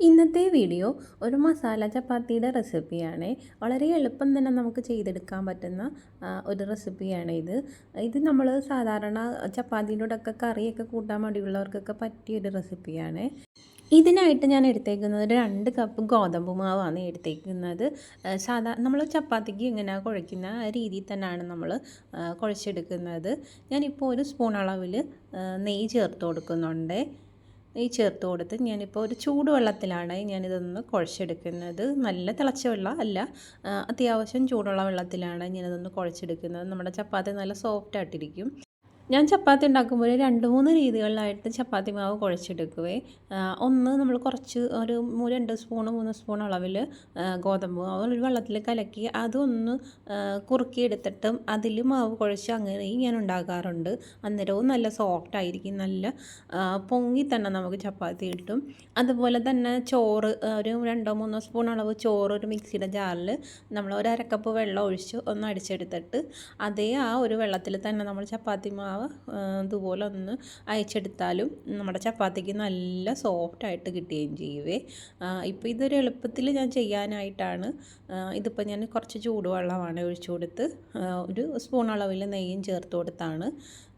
ഇന്നത്തെ വീഡിയോ ഒരു മസാല ചപ്പാത്തിയുടെ റെസിപ്പിയാണ്. വളരെ എളുപ്പം തന്നെ നമുക്ക് ചെയ്തെടുക്കാൻ പറ്റുന്ന ഒരു റെസിപ്പിയാണ് ഇത് നമ്മൾ സാധാരണ ചപ്പാത്തിയോടൊക്കെ കറിയൊക്കെ കൂട്ടാൻ മടിയുള്ളവർക്കൊക്കെ പറ്റിയൊരു റെസിപ്പിയാണ്. ഇതിനായിട്ട് ഞാൻ എടുത്തേക്കുന്നത് 2 കപ്പ് ഗോതമ്പ് മാവാണ് എടുത്തേക്കുന്നത്. നമ്മൾ ചപ്പാത്തിക്ക് എങ്ങനെയാണ് കുഴയ്ക്കുന്ന രീതിയിൽ തന്നെയാണ് നമ്മൾ കുഴച്ചെടുക്കുന്നത്. ഞാനിപ്പോൾ ഒരു സ്പൂൺ അളവിൽ നെയ്യ് ചേർത്ത് കൊടുക്കുന്നുണ്ട്. നെയ്യ് ചേർത്ത് കൊടുത്ത് ഞാനിപ്പോൾ ഒരു ചൂടുവെള്ളത്തിലാണ് ഞാനിതൊന്ന് കുഴച്ചെടുക്കുന്നത്. നല്ല തിളച്ച വെള്ളം അല്ല, അത്യാവശ്യം ചൂടുള്ള വെള്ളത്തിലാണ് ഞാനിതൊന്ന് കുഴച്ചെടുക്കുന്നത്. നമ്മുടെ ചപ്പാത്തി നല്ല സോഫ്റ്റ് ആയിട്ടിരിക്കും. ഞാൻ ചപ്പാത്തി ഉണ്ടാക്കുമ്പോൾ 2-3 രീതികളിലായിട്ട് ചപ്പാത്തി മാവ് കുഴച്ചെടുക്കുവേ. ഒന്ന് നമ്മൾ കുറച്ച് ഒരു 2 സ്പൂണ് 3 സ്പൂൺ അളവിൽ ഗോതമ്പ് മാവ് ഒരു വെള്ളത്തിൽ കലക്കി അതൊന്ന് കുറുക്കിയെടുത്തിട്ടും അതിൽ മാവ് കുഴച്ച് അങ്ങനെയും ഞാൻ ഉണ്ടാക്കാറുണ്ട്. അന്നേരവും നല്ല സോഫ്റ്റ് ആയിരിക്കും, നല്ല പൊങ്ങി തന്നെ നമുക്ക് ചപ്പാത്തി കിട്ടും. അതുപോലെ തന്നെ ചോറ് ഒരു 2-3 സ്പൂൺ അളവ് ചോറ് ഒരു മിക്സിയുടെ ജാറിൽ നമ്മൾ ഒരു അരക്കപ്പ് വെള്ളം ഒഴിച്ച് ഒന്ന് അടിച്ചെടുത്തിട്ട് അതേ ആ ഒരു വെള്ളത്തിൽ തന്നെ നമ്മൾ ചപ്പാത്തി മാവ് ഇതുപോലെ ഒന്ന് അയച്ചെടുത്താലും നമ്മുടെ ചപ്പാത്തിക്ക് നല്ല സോഫ്റ്റായിട്ട് കിട്ടുകയും ചെയ്യുവേ. ഇപ്പോൾ ഇതൊരു എളുപ്പത്തിൽ ഞാൻ ചെയ്യാനായിട്ടാണ് ഇതിപ്പോൾ ഞാൻ കുറച്ച് ചൂടുവെള്ളമാണ് ഒഴിച്ചു കൊടുത്ത് ഒരു സ്പൂൺ അളവിൽ നെയ്യും ചേർത്ത് കൊടുത്താണ്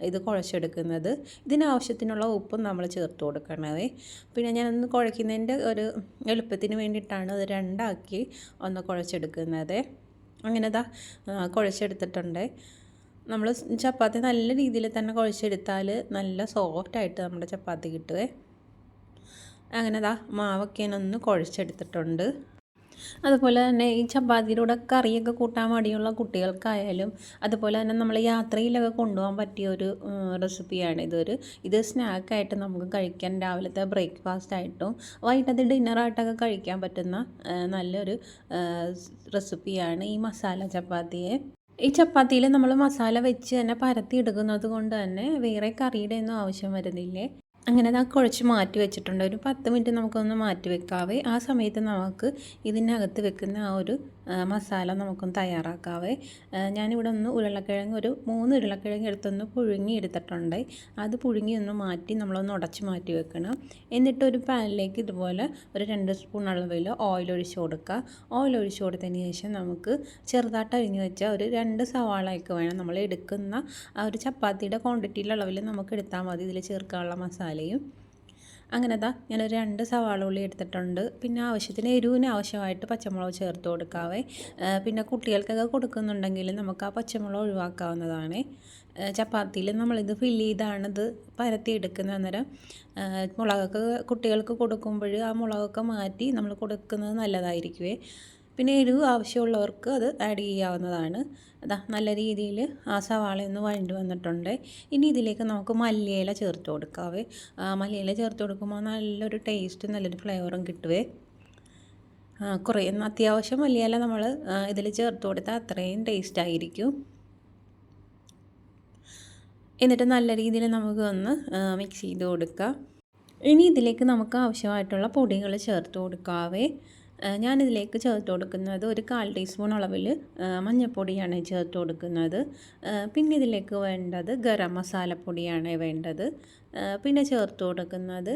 ഇത് കുഴച്ചെടുക്കുന്നത്. ഇതിനാവശ്യത്തിനുള്ള ഉപ്പും നമ്മൾ ചേർത്ത് കൊടുക്കണവേ. പിന്നെ ഞാനൊന്ന് കുഴയ്ക്കുന്നതിൻ്റെ ഒരു എളുപ്പത്തിന് വേണ്ടിയിട്ടാണ് അത് രണ്ടാക്കി ഒന്ന് കുഴച്ചെടുക്കുന്നത്. അങ്ങനെ കുഴച്ചെടുത്തിട്ടുണ്ട്. നമ്മൾ ചപ്പാത്തി നല്ല രീതിയിൽ തന്നെ കുഴച്ചെടുത്താൽ നല്ല സോഫ്റ്റായിട്ട് നമ്മുടെ ചപ്പാത്തി കിട്ടുവേ. അങ്ങനെ മാവൊക്കെ ഒന്ന് കുഴച്ചെടുത്തിട്ടുണ്ട്. അതുപോലെ തന്നെ ഈ ചപ്പാത്തിയുടെ കറിയൊക്കെ കൂട്ടാൻ മടിയുള്ള കുട്ടികൾക്കായാലും അതുപോലെ തന്നെ നമ്മൾ യാത്രയിലൊക്കെ കൊണ്ടുപോകാൻ പറ്റിയ ഒരു റെസിപ്പിയാണ് ഇത് സ്നാക്കായിട്ട് നമുക്ക് കഴിക്കാൻ, രാവിലത്തെ ബ്രേക്ക്ഫാസ്റ്റ് ആയിട്ടും വൈകിട്ടത്തെ ഡിന്നറായിട്ടൊക്കെ കഴിക്കാൻ പറ്റുന്ന നല്ലൊരു റെസിപ്പിയാണ് ഈ മസാല ചപ്പാത്തിയെ. ഈ ചപ്പാത്തിയിൽ നമ്മൾ മസാല വെച്ച് തന്നെ പരത്തി എടുക്കുന്നത് കൊണ്ട് തന്നെ വേറെ കറിയുടെ ഒന്നും ആവശ്യം വരുന്നില്ലേ. അങ്ങനെ കുഴച്ച് മാറ്റി വെച്ചിട്ടുണ്ട്. ഒരു 10 മിനിറ്റ് നമുക്കൊന്ന് മാറ്റി വെക്കാവേ. ആ സമയത്ത് നമുക്ക് ഇതിനകത്ത് വെക്കുന്ന ആ ഒരു മസാല നമുക്കൊന്ന് തയ്യാറാക്കാവേ. ഞാനിവിടെ ഒന്ന് ഉരുളക്കിഴങ്ങ് ഒരു 3 ഉരുളക്കിഴങ്ങ് എടുത്തൊന്ന് പുഴുങ്ങി എടുത്തിട്ടുണ്ട്. അത് പുഴുങ്ങി ഒന്ന് മാറ്റി നമ്മളൊന്ന് ഉടച്ച് മാറ്റി വെക്കണം. എന്നിട്ട് ഒരു പാനിലേക്ക് ഇതുപോലെ ഒരു 2 സ്പൂൺ അളവിൽ ഓയിൽ ഒഴിച്ച് കൊടുക്കുക. ഓയിൽ ഒഴിച്ച് കൊടുത്തതിന് ശേഷം നമുക്ക് ചെറുതായിട്ട് അരിഞ്ഞ് വെച്ച ഒരു 2 സവാളയൊക്കെ വേണം നമ്മൾ എടുക്കുന്ന ആ ഒരു ചപ്പാത്തിയുടെ ക്വാണ്ടിറ്റിയിലുള്ള അളവിൽ നമുക്ക് എടുത്താൽ മതി ഇതിൽ ചേർക്കാനുള്ള മസാലയും. അങ്ങനെ ഞാനൊരു 2 സവാള ഉള്ളി എടുത്തിട്ടുണ്ട്. പിന്നെ ആവശ്യത്തിന് എരിവിന് ആവശ്യമായിട്ട് പച്ചമുളക് ചേർത്ത് കൊടുക്കാവേ. പിന്നെ കുട്ടികൾക്കൊക്കെ കൊടുക്കുന്നുണ്ടെങ്കിൽ നമുക്ക് ആ പച്ചമുളക് ഒഴിവാക്കാവുന്നതാണ്. ചപ്പാത്തിയിൽ നമ്മളിത് ഫില്ല് ചെയ്താണിത് പരത്തി എടുക്കുന്നത്. അന്നേരം മുളകൊക്കെ കുട്ടികൾക്ക് കൊടുക്കുമ്പോൾ ആ മുളകൊക്കെ മാറ്റി നമ്മൾ കൊടുക്കുന്നത് നല്ലതായിരിക്കുമേ. പിന്നെ എരിവ് ആവശ്യമുള്ളവർക്ക് അത് ആഡ് ചെയ്യാവുന്നതാണ്. നല്ല രീതിയിൽ ആ സവാളയൊന്ന് വഴണ്ട് വന്നിട്ടുണ്ട്. ഇനി ഇതിലേക്ക് നമുക്ക് മല്ലിയില ചേർത്ത് കൊടുക്കാവേ. മല്ലിയില ചേർത്ത് കൊടുക്കുമ്പോൾ നല്ലൊരു ടേസ്റ്റ്, നല്ലൊരു ഫ്ലേവറും കിട്ടുവേ. കുറേ അത്യാവശ്യം മല്ലിയില നമ്മൾ ഇതിൽ ചേർത്ത് കൊടുത്താൽ അത്രയും ടേസ്റ്റ് ആയിരിക്കും. എന്നിട്ട് നല്ല രീതിയിൽ നമുക്ക് ഒന്ന് മിക്സ് ചെയ്ത് കൊടുക്കാം. ഇനി ഇതിലേക്ക് നമുക്ക് ആവശ്യമായിട്ടുള്ള പൊടികൾ ചേർത്ത് കൊടുക്കാവേ. ഞാനിതിലേക്ക് ചേർത്ത് കൊടുക്കുന്നത് ഒരു 1/4 ടീസ്പൂൺ അളവിൽ മഞ്ഞൾപ്പൊടിയാണ് ചേർത്ത് കൊടുക്കുന്നത്. പിന്നെ ഇതിലേക്ക് വേണ്ടത് ഗരം മസാലപ്പൊടിയാണ് വേണ്ടത്. പിന്നെ ചേർത്ത് കൊടുക്കുന്നത്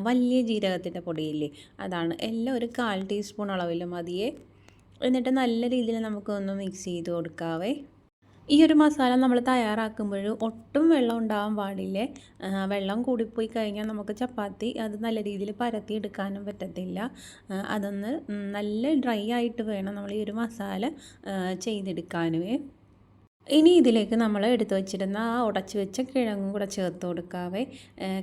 വലിയ ജീരകത്തിൻ്റെ പൊടിയില്ലേ, അതാണ്. എല്ലാം ഒരു 1/4 ടീസ്പൂൺ അളവിൽ മതിയേ. എന്നിട്ട് നല്ല രീതിയിൽ നമുക്കൊന്ന് മിക്സ് ചെയ്ത് കൊടുക്കാവേ. ഈ ഒരു മസാല നമ്മൾ തയ്യാറാക്കുമ്പോൾ ഒട്ടും വെള്ളം ഉണ്ടാകാൻ പാടില്ലേ. വെള്ളം കൂടിപ്പോയി കഴിഞ്ഞാൽ നമുക്ക് ചപ്പാത്തി അത് നല്ല രീതിയിൽ പരത്തിയെടുക്കാനും പറ്റത്തില്ല. അതൊന്ന് നല്ല ഡ്രൈ ആയിട്ട് വേണം നമ്മൾ ഈ ഒരു മസാല ചെയ്തെടുക്കാനുമേ. ഇനി ഇതിലേക്ക് നമ്മൾ എടുത്തു വെച്ചിരുന്ന ആ ഉടച്ച് വെച്ച കിഴങ്ങും കൂടെ ചേർത്ത് കൊടുക്കാവേ.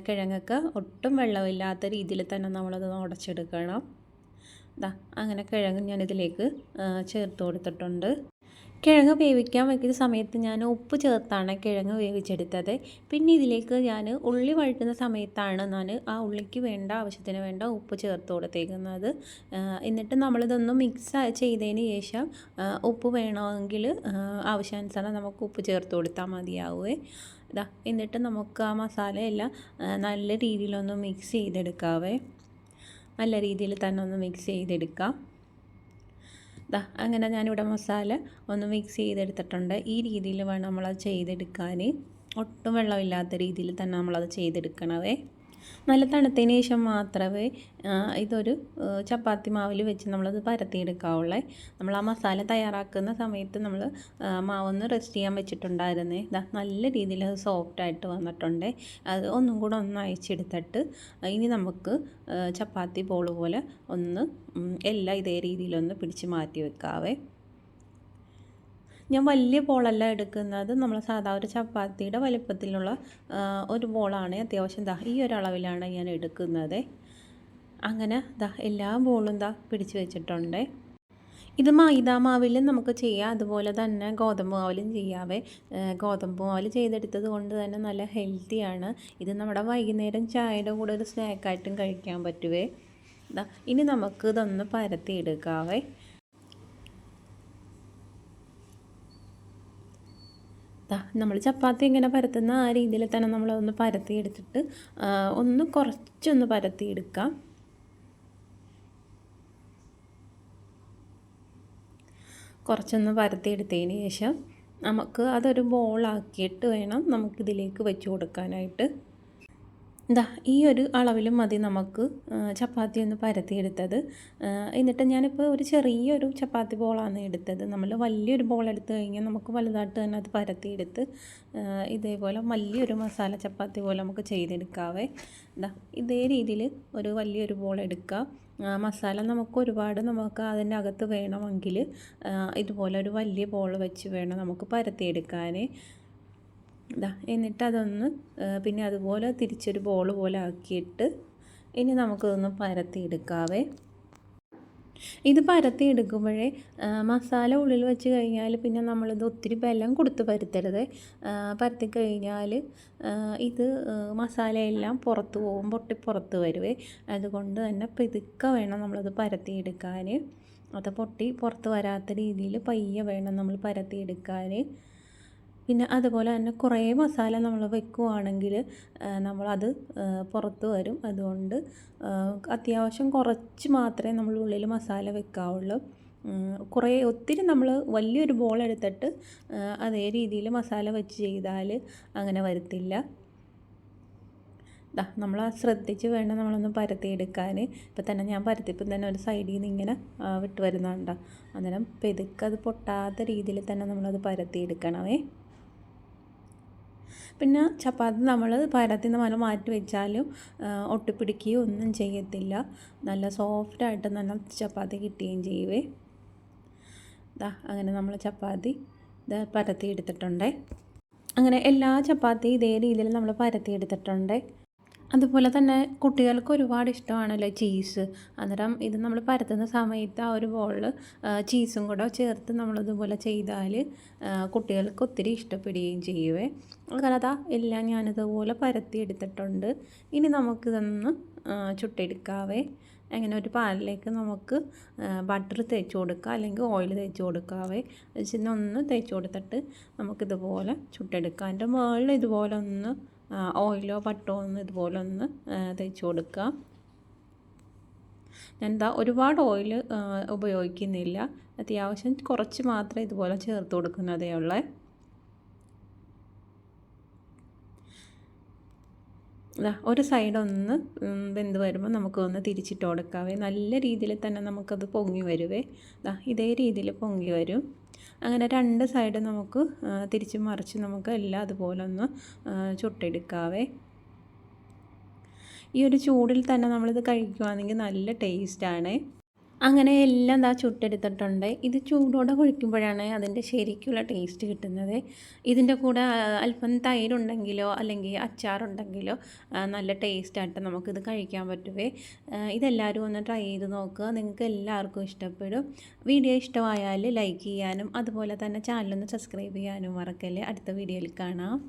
കിഴങ്ങൊക്കെ ഒട്ടും വെള്ളമില്ലാത്ത രീതിയിൽ തന്നെ നമ്മളത് ഉടച്ചെടുക്കണം. അങ്ങനെ കിഴങ്ങ് ഞാനിതിലേക്ക് ചേർത്ത് കൊടുത്തിട്ടുണ്ട്. കിഴങ്ങ് വേവിക്കാൻ വയ്ക്കുന്ന സമയത്ത് ഞാൻ ഉപ്പ് ചേർത്താണ് കിഴങ്ങ് വേവിച്ചെടുത്തത്. പിന്നെ ഇതിലേക്ക് ഞാൻ ഉള്ളി വഴറ്റുന്ന സമയത്താണ് ഞാൻ ആ ഉള്ളിക്ക് വേണ്ട ആവശ്യത്തിന് വേണ്ട ഉപ്പ് ചേർത്ത് കൊടുത്തേക്കുന്നത്. എന്നിട്ട് നമ്മളിതൊന്ന് മിക്സ് ചെയ്തതിന് ശേഷം ഉപ്പ് വേണമെങ്കിൽ ആവശ്യാനുസരണം നമുക്ക് ഉപ്പ് ചേർത്ത് കൊടുത്താൽ മതിയാവുമേ. എന്നിട്ട് നമുക്ക് ആ മസാലയെല്ലാം നല്ല രീതിയിലൊന്ന് മിക്സ് ചെയ്തെടുക്കാവേ. നല്ല രീതിയിൽ തന്നെ ഒന്ന് മിക്സ് ചെയ്തെടുക്കാം. അങ്ങനെ ഞാനിവിടെ മസാല ഒന്ന് മിക്സ് ചെയ്തെടുത്തിട്ടുണ്ട്. ഈ രീതിയിൽ വേണം നമ്മളത് ചെയ്തെടുക്കാൻ. ഒട്ടും വെള്ളമില്ലാത്ത രീതിയിൽ തന്നെ നമ്മളത് ചെയ്തെടുക്കണവേ. നല്ല തണുത്തതിന് ശേഷം മാത്രമേ ഇതൊരു ചപ്പാത്തി മാവിൽ വെച്ച് നമ്മളത് പരത്തിയെടുക്കാവുള്ളേ. നമ്മൾ ആ മസാല തയ്യാറാക്കുന്ന സമയത്ത് നമ്മൾ മാവൊന്ന് റെസ്റ്റ് ചെയ്യാൻ വെച്ചിട്ടുണ്ടായിരുന്നേ. ഇതാ നല്ല രീതിയിൽ അത് സോഫ്റ്റായിട്ട് വന്നിട്ടുണ്ട്. അത് ഒന്നും കൂടെ ഒന്ന് അയച്ചെടുത്തിട്ട് ഇനി നമുക്ക് ചപ്പാത്തി ബോൾ പോലെ ഒന്ന് എല്ലാം ഇതേ രീതിയിലൊന്ന് പിടിച്ച് മാറ്റി വെക്കാവേ. ഞാൻ വലിയ ബോളല്ല എടുക്കുന്നത്, നമ്മൾ സാധാ ഒരു ചപ്പാത്തിയുടെ വലിപ്പത്തിലുള്ള ഒരു ബോളാണ്. അത്യാവശ്യം ഈ ഒരു അളവിലാണ് ഞാൻ എടുക്കുന്നത്. അങ്ങനെ എല്ലാ ബോളും പിടിച്ച് വെച്ചിട്ടുണ്ട്. ഇത് മൈദാ മാവിൽ നമുക്ക് ചെയ്യാം, അതുപോലെ തന്നെ ഗോതമ്പ് മാവിലും ചെയ്യാവേ. ഗോതമ്പ് മാവിൽ ചെയ്തെടുത്തത് കൊണ്ട് തന്നെ നല്ല ഹെൽത്തിയാണ്. ഇത് നമ്മുടെ വൈകുന്നേരം ചായയുടെ കൂടെ ഒരു സ്നാക്കായിട്ടും കഴിക്കാൻ പറ്റുവേ. ഇനി നമുക്ക് ഇതൊന്ന് പരത്തി എടുക്കാവേ. നമ്മൾ ചപ്പാത്തി എങ്ങനെ പരത്തുന്ന ആ രീതിയിൽ തന്നെ നമ്മളതൊന്ന് പരത്തിയെടുത്തിട്ട് ഒന്ന് കുറച്ചൊന്ന് പരത്തിയെടുക്കാം. കുറച്ചൊന്ന് പരത്തിയെടുത്തതിന് ശേഷം നമുക്ക് അതൊരു ബോളാക്കിയിട്ട് വേണം നമുക്കിതിലേക്ക് വെച്ച് കൊടുക്കാനായിട്ട്. ഈ ഒരു അളവിലും മതി നമുക്ക് ചപ്പാത്തി ഒന്ന് പരത്തിയെടുത്തത്. എന്നിട്ട് ഞാനിപ്പോൾ ഒരു ചെറിയൊരു ചപ്പാത്തി ബോളാണ് എടുത്തത്. നമ്മൾ വലിയൊരു ബോൾ എടുത്തു കഴിഞ്ഞാൽ നമുക്ക് വലുതായിട്ട് തന്നെ അത് പരത്തിയെടുത്ത് ഇതേപോലെ വലിയൊരു മസാല ചപ്പാത്തി പോലെ നമുക്ക് ചെയ്തെടുക്കാവേ. ഇതേ രീതിയിൽ ഒരു വലിയൊരു ബോൾ എടുക്കുക. മസാല നമുക്ക് ഒരുപാട് നമുക്ക് അതിൻ്റെ അകത്ത് വേണമെങ്കിൽ ഇതുപോലെ ഒരു വലിയ ബോൾ വെച്ച് വേണം നമുക്ക് പരത്തിയെടുക്കാൻ. എന്നിട്ട് അതൊന്ന് പിന്നെ അതുപോലെ തിരിച്ചൊരു ബോൾ പോലെ ആക്കിയിട്ട് ഇനി നമുക്കതൊന്ന് പരത്തിയെടുക്കാവേ. ഇത് പരത്തിയെടുക്കുമ്പോഴേ മസാല ഉള്ളിൽ വെച്ച് കഴിഞ്ഞാൽ പിന്നെ നമ്മളിത് ഒത്തിരി ബലം കൊടുത്ത് പരത്തരുത്. പരത്തി കഴിഞ്ഞാൽ ഇത് മസാലയെല്ലാം പുറത്ത് പോകും, പൊട്ടി പുറത്ത് വരുവേ. അതുകൊണ്ട് തന്നെ പതുക്കെ വേണം നമ്മളത് പരത്തിയെടുക്കാൻ. അത് പൊട്ടി പുറത്ത് വരാത്ത രീതിയിൽ പയ്യെ വേണം നമ്മൾ പരത്തിയെടുക്കാൻ. പിന്നെ അതുപോലെ തന്നെ കുറേ മസാല നമ്മൾ വെക്കുകയാണെങ്കിൽ നമ്മളത് പുറത്ത് വരും. അതുകൊണ്ട് അത്യാവശ്യം കുറച്ച് മാത്രമേ നമ്മൾ ഉള്ളിൽ മസാല വെക്കാവുള്ളൂ. ഒത്തിരി നമ്മൾ വലിയൊരു ബോൾ എടുത്തിട്ട് അതേ രീതിയിൽ മസാല വെച്ച് ചെയ്താൽ അങ്ങനെ വരത്തില്ല. നമ്മൾ ശ്രദ്ധിച്ച് വേണം നമ്മളൊന്ന് പരത്തിയെടുക്കാൻ. ഇപ്പം തന്നെ ഞാൻ പരത്തിയപ്പം തന്നെ ഒരു സൈഡിൽ നിന്ന് ഇങ്ങനെ വിട്ട് വരുന്നുണ്ടോ. അന്നേരം പെതുക്കെ അത് പൊട്ടാത്ത രീതിയിൽ തന്നെ നമ്മളത് പരത്തിയെടുക്കണമേ. പിന്നെ ചപ്പാത്തി നമ്മൾ പരത്തിന്ന് മാറ്റി വെച്ചാലും ഒട്ടിപ്പിടിക്കുകയോ ഒന്നും ചെയ്യത്തില്ല. നല്ല സോഫ്റ്റായിട്ട് നല്ല ചപ്പാത്തി കിട്ടുകയും ചെയ്യുവേ. അങ്ങനെ നമ്മൾ ചപ്പാത്തി പരത്തി എടുത്തിട്ടുണ്ട്. അങ്ങനെ എല്ലാ ചപ്പാത്തിയും ഇതേ രീതിയിൽ നമ്മൾ പരത്തി എടുത്തിട്ടുണ്ട്. അതുപോലെ തന്നെ കുട്ടികൾക്ക് ഒരുപാട് ഇഷ്ടമാണല്ലോ ചീസ്. അന്നേരം ഇത് നമ്മൾ പരത്തുന്ന സമയത്ത് ആ ഒരു ബോളിൽ ചീസും കൂടെ ചേർത്ത് നമ്മളിതുപോലെ ചെയ്താൽ കുട്ടികൾക്ക് ഒത്തിരി ഇഷ്ടപ്പെടുകയും ചെയ്യുവേ. അങ്ങനെ എല്ലാം ഞാനിതുപോലെ പരത്തി എടുത്തിട്ടുണ്ട്. ഇനി നമുക്കിതൊന്ന് ചുട്ടെടുക്കാവേ. അങ്ങനെ ഒരു പാനിലേക്ക് നമുക്ക് ബട്ടർ തേച്ച് കൊടുക്കുക, അല്ലെങ്കിൽ ഓയിൽ തേച്ച് കൊടുക്കാവേ. ഒന്ന് തേച്ച് കൊടുത്തിട്ട് നമുക്കിതുപോലെ ചുട്ടെടുക്കാം. അതിൻ്റെ മുകളിൽ ഇതുപോലെ ഒന്ന് ഓയിലോ ബട്ടറോ ഒന്ന് ഇതുപോലെ ഒന്ന് തേച്ച് കൊടുക്കുക. ഞാൻ ഒരുപാട് ഓയിൽ ഉപയോഗിക്കുന്നില്ല, അത്യാവശ്യം കുറച്ച് മാത്രമേ ഇതുപോലെ ചേർത്ത് കൊടുക്കുന്നതേ ഉള്ളൂ. ഒരു സൈഡ് ഒന്ന് വെന്ത് വരുമ്പോൾ നമുക്കൊന്ന് തിരിച്ചിട്ട് കൊടുക്കാവേ. നല്ല രീതിയിൽ തന്നെ നമുക്കത് പൊങ്ങി വരുവേ. ഇതേ രീതിയിൽ പൊങ്ങി വരും. അങ്ങനെ രണ്ട് സൈഡ് നമുക്ക് തിരിച്ച് മറിച്ച് നമുക്ക് എല്ലാം അതുപോലെ ഒന്ന് ചുട്ടെടുക്കാവേ. ഈ ഒരു ചൂടിൽ തന്നെ നമ്മളിത് കഴിക്കുകയാണെങ്കിൽ നല്ല ടേസ്റ്റാണ്. അങ്ങനെ എല്ലാം ചുട്ടെടുത്തിട്ടുണ്ട്. ഇത് ചൂടോടെ കഴിക്കുമ്പോഴാണ് അതിൻ്റെ ശരിക്കുള്ള ടേസ്റ്റ് കിട്ടുന്നത്. ഇതിൻ്റെ കൂടെ അല്പം തൈരുണ്ടെങ്കിലോ അല്ലെങ്കിൽ അച്ചാറുണ്ടെങ്കിലോ നല്ല ടേസ്റ്റായിട്ട് നമുക്കിത് കഴിക്കാൻ പറ്റുവേ. ഇതെല്ലാവരും ഒന്ന് ട്രൈ ചെയ്ത് നോക്കുക, നിങ്ങൾക്ക് എല്ലാവർക്കും ഇഷ്ടപ്പെടും. വീഡിയോ ഇഷ്ടമായാൽ ലൈക്ക് ചെയ്യാനും അതുപോലെ തന്നെ ചാനലൊന്ന് സബ്സ്ക്രൈബ് ചെയ്യാനും മറക്കല്ലേ. അടുത്ത വീഡിയോയിൽ കാണാം.